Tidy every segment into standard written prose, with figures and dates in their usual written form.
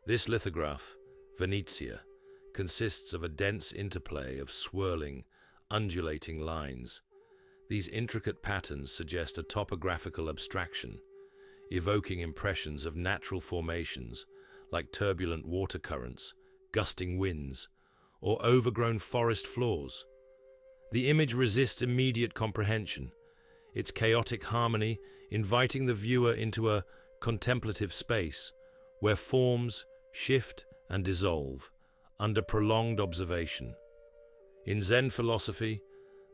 This lithograph, Venezia, consists of a dense interplay of swirling, undulating lines. These intricate patterns suggest a topographical abstraction, evoking impressions of natural formations like turbulent water currents, gusting winds, or overgrown forest floors. The image resists immediate comprehension, its chaotic harmony inviting the viewer into a contemplative space where forms shift and dissolve under prolonged observation. In Zen philosophy,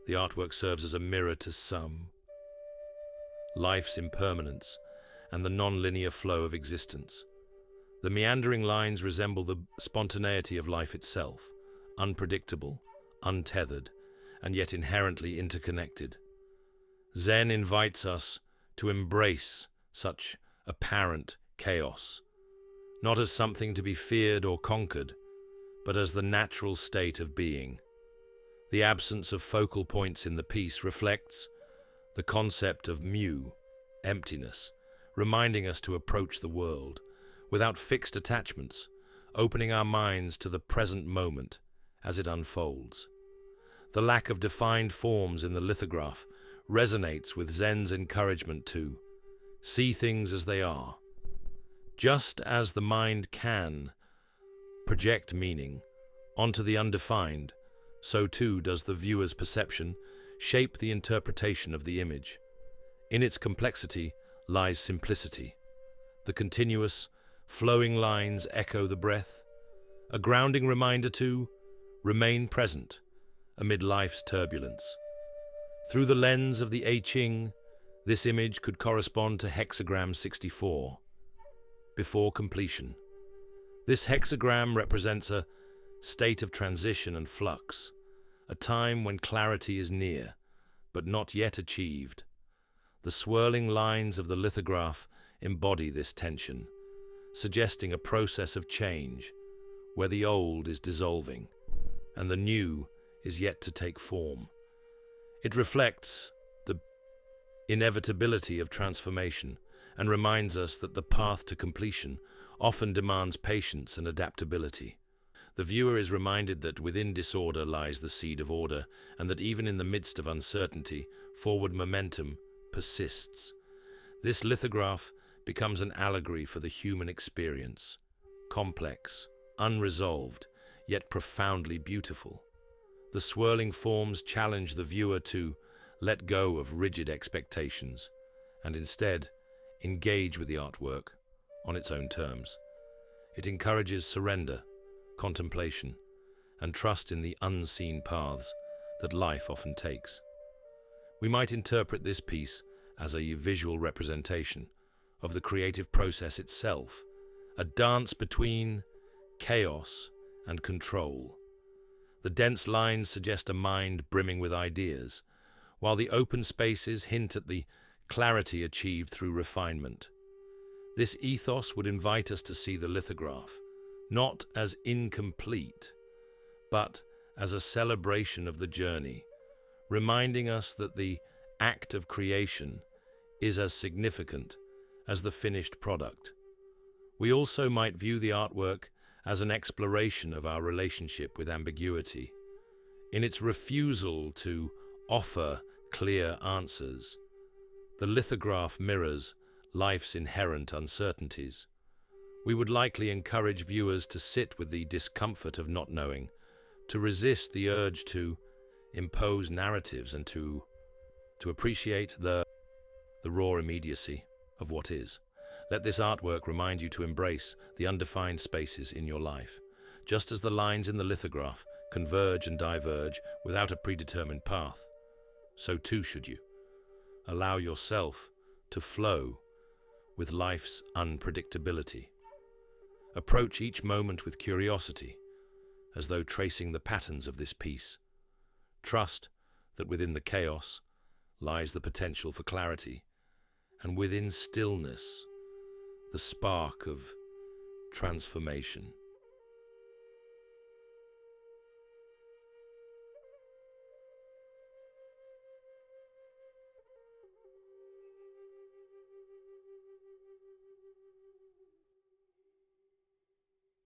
the artwork serves as a mirror to some, life's impermanence and the non-linear flow of existence. The meandering lines resemble the spontaneity of life itself, unpredictable, untethered, and yet inherently interconnected. Zen invites us to embrace such apparent chaos, not as something to be feared or conquered, but as the natural state of being. The absence of focal points in the piece reflects the concept of mu, emptiness, reminding us to approach the world without fixed attachments, opening our minds to the present moment as it unfolds. The lack of defined forms in the lithograph resonates with Zen's encouragement to see things as they are. Just as the mind can project meaning onto the undefined, so too does the viewer's perception shape the interpretation of the image. In its complexity lies simplicity. The continuous, flowing lines echo the breath, a grounding reminder to remain present amid life's turbulence. Through the lens of the I Ching, this image could correspond to hexagram 64, before completion. This hexagram represents a state of transition and flux, a time when clarity is near, but not yet achieved. The swirling lines of the lithograph embody this tension, suggesting a process of change, where the old is dissolving, and the new is yet to take form. It reflects the inevitability of transformation and reminds us that the path to completion often demands patience and adaptability. The viewer is reminded that within disorder lies the seed of order, and that even in the midst of uncertainty, forward momentum persists. This lithograph becomes an allegory for the human experience, complex, unresolved, yet profoundly beautiful. The swirling forms challenge the viewer to let go of rigid expectations and instead engage with the artwork on its own terms. It encourages surrender, contemplation, and trust in the unseen paths that life often takes. We might interpret this piece as a visual representation of the creative process itself, a dance between chaos and control. The dense lines suggest a mind brimming with ideas, while the open spaces hint at the clarity achieved through refinement. This ethos would invite us to see the lithograph not as incomplete, but as a celebration of the journey, reminding us that the act of creation is as significant as the finished product. We also might view the artwork as an exploration of our relationship with ambiguity. In its refusal to offer clear answers, the lithograph mirrors life's inherent uncertainties. We would likely encourage viewers to sit with the discomfort of not knowing, to resist the urge to impose narratives, and to appreciate the raw immediacy of what is. Let this artwork remind you to embrace the undefined spaces in your life. Just as the lines in the lithograph converge and diverge without a predetermined path, so too should you. Allow yourself to flow with life's unpredictability. Approach each moment with curiosity, as though tracing the patterns of this piece. Trust that within the chaos lies the potential for clarity, and within stillness, the spark of transformation.